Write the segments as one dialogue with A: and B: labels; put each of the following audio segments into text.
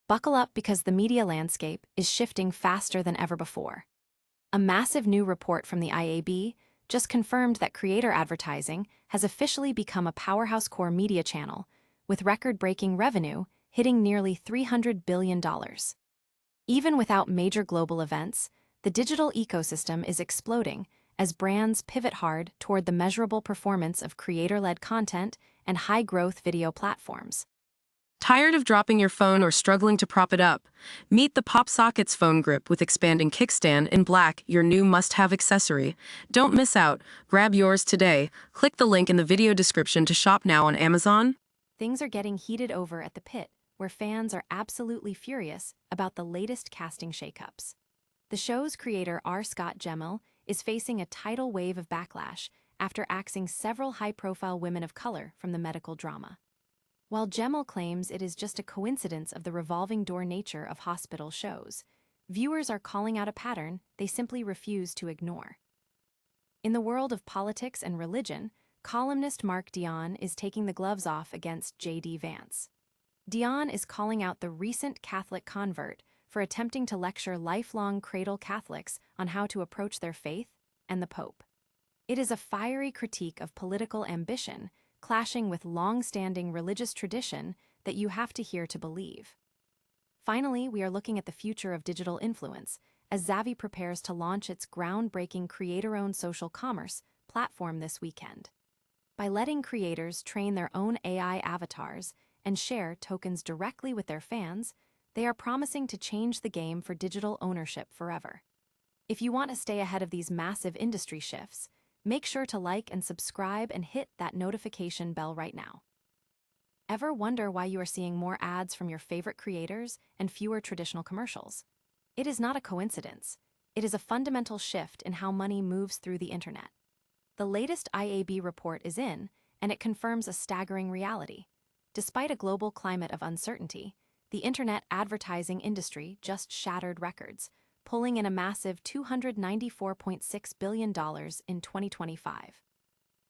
A: Buckle up because the media landscape is shifting faster than ever before. A massive new report from the IAB just confirmed that creator advertising has officially become a powerhouse core media channel, with record-breaking revenue hitting nearly $300 billion. Even without major global events, the digital ecosystem is exploding as brands pivot hard toward the measurable performance of creator-led content and high-growth video platforms.
B: Tired of dropping your phone or struggling to prop it up? Meet the PopSockets phone grip with expanding kickstand in black, your new must-have accessory. Don't miss out. Grab yours today. Click the link in the video description to shop now on Amazon.
A: Things are getting heated over at the Pitt, where fans are absolutely furious about the latest casting shakeups. The show's creator R. Scott Gemmell is facing a tidal wave of backlash after axing several high-profile women of color from the medical drama. While Gemmell claims it is just a coincidence of the revolving door nature of hospital shows, viewers are calling out a pattern they simply refuse to ignore. In the world of politics and religion, columnist Mark Dion is taking the gloves off against J.D. Vance. Dion is calling out the recent Catholic convert for attempting to lecture lifelong cradle Catholics on how to approach their faith and the Pope. It is a fiery critique of political ambition clashing with long-standing religious tradition that you have to hear to believe. Finally, we are looking at the future of digital influence as Xavvi prepares to launch its groundbreaking creator-owned social commerce platform this weekend. By letting creators train their own AI avatars and share tokens directly with their fans, they are promising to change the game for digital ownership forever. If you want to stay ahead of these massive industry shifts, make sure to like and subscribe and hit that notification bell right now. Ever wonder why you are seeing more ads from your favorite creators and fewer traditional commercials? It is not a coincidence. It is a fundamental shift in how money moves through the internet. The latest IAB report is in, and it confirms a staggering reality. Despite a global climate of uncertainty, the internet advertising industry just shattered records, pulling in a massive $294.6 billion in 2025.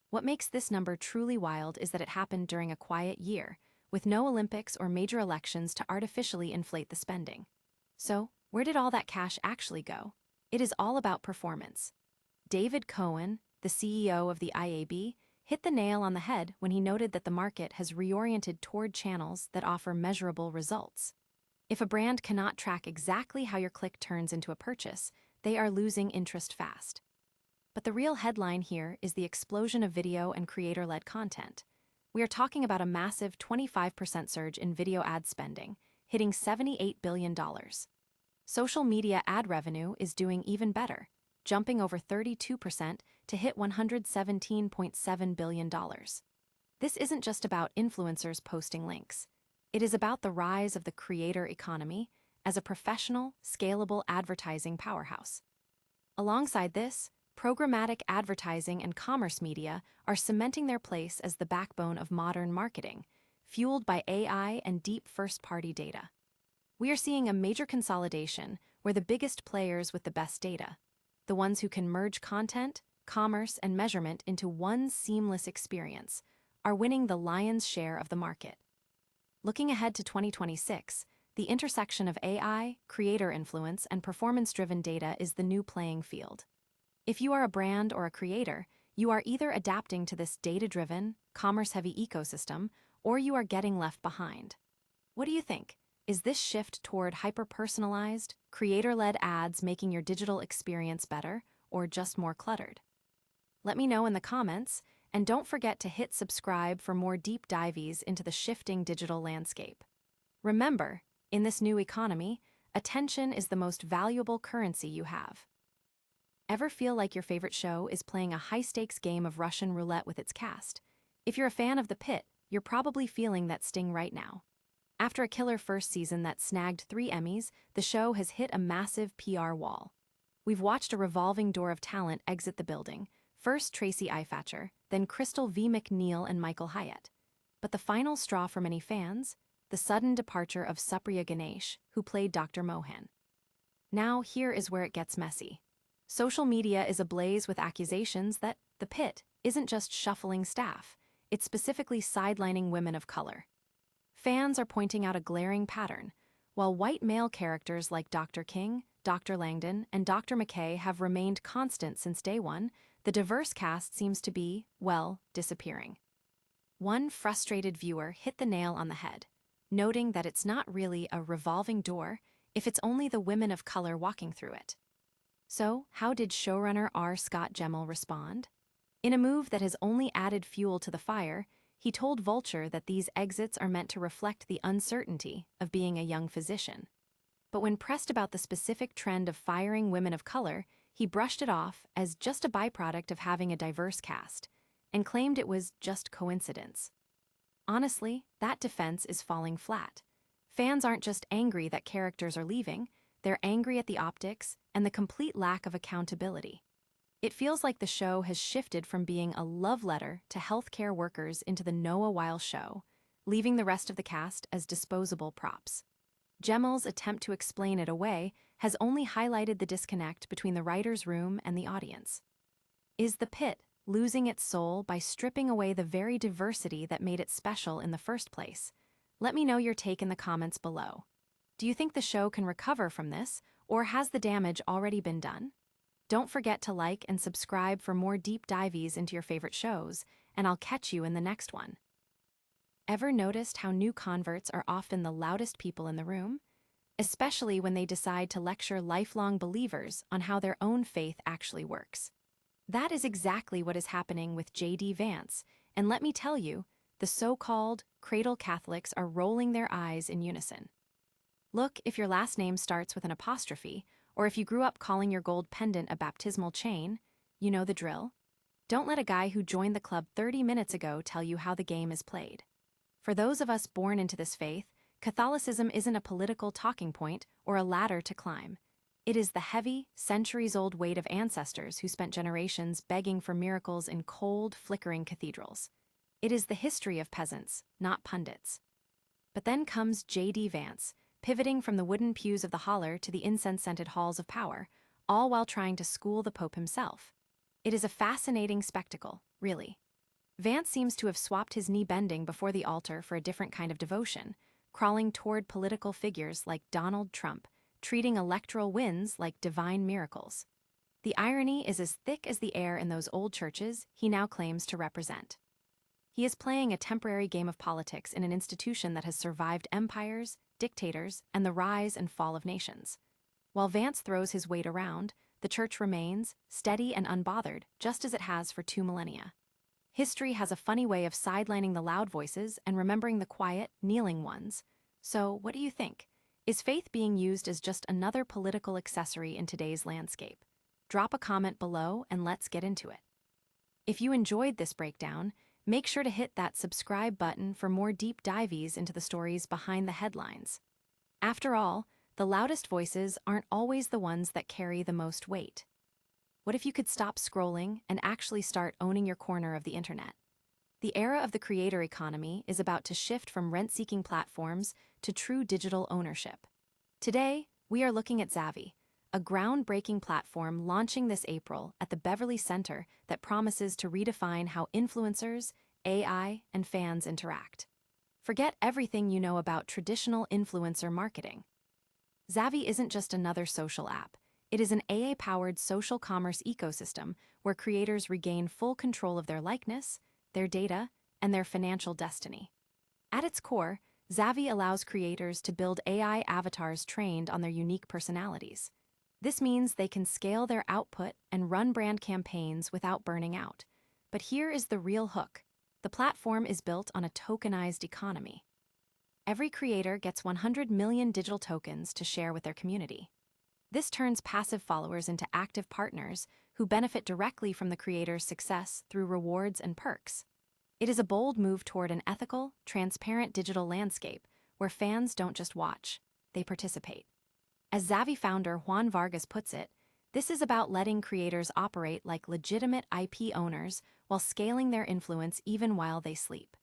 A: What makes this number truly wild is that it happened during a quiet year, with no Olympics or major elections to artificially inflate the spending. So, where did all that cash actually go? It is all about performance. David Cohen, the CEO of the IAB, hit the nail on the head when he noted that the market has reoriented toward channels that offer measurable results. If a brand cannot track exactly how your click turns into a purchase, they are losing interest fast. But the real headline here is the explosion of video and creator-led content. We are talking about a massive 25% surge in video ad spending, hitting $78 billion. Social media ad revenue is doing even better, jumping over 32% to hit $117.7 billion. This isn't just about influencers posting links. It is about the rise of the creator economy as a professional, scalable advertising powerhouse. Alongside this, programmatic advertising and commerce media are cementing their place as the backbone of modern marketing, fueled by AI and deep first-party data. We are seeing a major consolidation where the biggest players with the best data, the ones who can merge content, commerce, and measurement into one seamless experience, are winning the lion's share of the market. Looking ahead to 2026, the intersection of AI, creator influence, and performance-driven data is the new playing field. If you are a brand or a creator, you are either adapting to this data-driven, commerce-heavy ecosystem, or you are getting left behind. What do you think? Is this shift toward hyper-personalized, creator-led ads making your digital experience better, or just more cluttered? Let me know in the comments, and don't forget to hit subscribe for more deep dives into the shifting digital landscape. Remember, in this new economy, attention is the most valuable currency you have. Ever feel like your favorite show is playing a high-stakes game of Russian roulette with its cast? If you're a fan of The Pitt, you're probably feeling that sting right now. After a killer first season that snagged 3 Emmys, the show has hit a massive PR wall. We've watched a revolving door of talent exit the building, first Tracy Ifatcher, then Crystal V. McNeil and Michael Hyatt. But the final straw for many fans? The sudden departure of Supriya Ganesh, who played Dr. Mohan. Now, here is where it gets messy. Social media is ablaze with accusations that The Pitt isn't just shuffling staff, it's specifically sidelining women of color. Fans are pointing out a glaring pattern. While white male characters like Dr. King, Dr. Langdon, and Dr. McKay have remained constant since day one, the diverse cast seems to be, well, disappearing. One frustrated viewer hit the nail on the head, noting that it's not really a revolving door if it's only the women of color walking through it. So, how did showrunner R. Scott Gemmell respond? In a move that has only added fuel to the fire, he told Vulture that these exits are meant to reflect the uncertainty of being a young physician. But when pressed about the specific trend of firing women of color, he brushed it off as just a byproduct of having a diverse cast, and claimed it was just coincidence. Honestly, that defense is falling flat. Fans aren't just angry that characters are leaving, they're angry at the optics and the complete lack of accountability. It feels like the show has shifted from being a love letter to healthcare workers into the Noah Weil show, leaving the rest of the cast as disposable props. Gemmell's attempt to explain it away has only highlighted the disconnect between the writer's room and the audience. Is the Pit losing its soul by stripping away the very diversity that made it special in the first place? Let me know your take in the comments below. Do you think the show can recover from this, or has the damage already been done? Don't forget to like and subscribe for more deep dives into your favorite shows, and I'll catch you in the next one. Ever noticed how new converts are often the loudest people in the room? Especially when they decide to lecture lifelong believers on how their own faith actually works. That is exactly what is happening with J.D. Vance, and let me tell you, the so-called cradle Catholics are rolling their eyes in unison. Look, if your last name starts with an apostrophe, or if you grew up calling your gold pendant a baptismal chain, you know the drill. Don't let a guy who joined the club 30 minutes ago tell you how the game is played. For those of us born into this faith, Catholicism isn't a political talking point or a ladder to climb. It is the heavy, centuries-old weight of ancestors who spent generations begging for miracles in cold, flickering cathedrals. It is the history of peasants, not pundits. But then comes J.D. Vance, pivoting from the wooden pews of the holler to the incense-scented halls of power, all while trying to school the Pope himself. It is a fascinating spectacle, really. Vance seems to have swapped his knee bending before the altar for a different kind of devotion, crawling toward political figures like Donald Trump, treating electoral wins like divine miracles. The irony is as thick as the air in those old churches he now claims to represent. He is playing a temporary game of politics in an institution that has survived empires, dictators, and the rise and fall of nations. While Vance throws his weight around, the church remains steady and unbothered, just as it has for 2 millennia. History has a funny way of sidelining the loud voices and remembering the quiet, kneeling ones. So, what do you think? Is faith being used as just another political accessory in today's landscape? Drop a comment below and let's get into it. If you enjoyed this breakdown, make sure to hit that subscribe button for more deep dives into the stories behind the headlines. After all, the loudest voices aren't always the ones that carry the most weight. What if you could stop scrolling and actually start owning your corner of the internet? The era of the creator economy is about to shift from rent-seeking platforms to true digital ownership. Today, we are looking at Xavvi, a groundbreaking platform launching this April at the Beverly Center that promises to redefine how influencers, AI, and fans interact. Forget everything you know about traditional influencer marketing. Xavvi isn't just another social app. It is an AI-powered social commerce ecosystem where creators regain full control of their likeness, their data, and their financial destiny. At its core, Xavvi allows creators to build AI avatars trained on their unique personalities. This means they can scale their output and run brand campaigns without burning out. But here is the real hook. The platform is built on a tokenized economy. Every creator gets 100 million digital tokens to share with their community. This turns passive followers into active partners who benefit directly from the creator's success through rewards and perks. It is a bold move toward an ethical, transparent digital landscape where fans don't just watch, they participate. As Xavvi founder Juan Vargas puts it, this is about letting creators operate like legitimate IP owners while scaling their influence even while they sleep.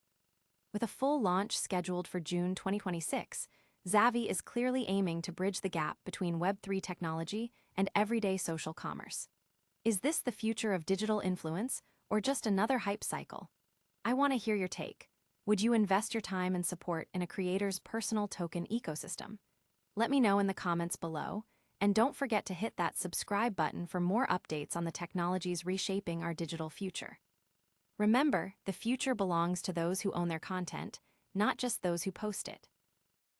A: With a full launch scheduled for June 2026, Xavvi is clearly aiming to bridge the gap between Web3 technology and everyday social commerce. Is this the future of digital influence, or just another hype cycle? I want to hear your take. Would you invest your time and support in a creator's personal token ecosystem? Let me know in the comments below, and don't forget to hit that subscribe button for more updates on the technologies reshaping our digital future. Remember, the future belongs to those who own their content, not just those who post it.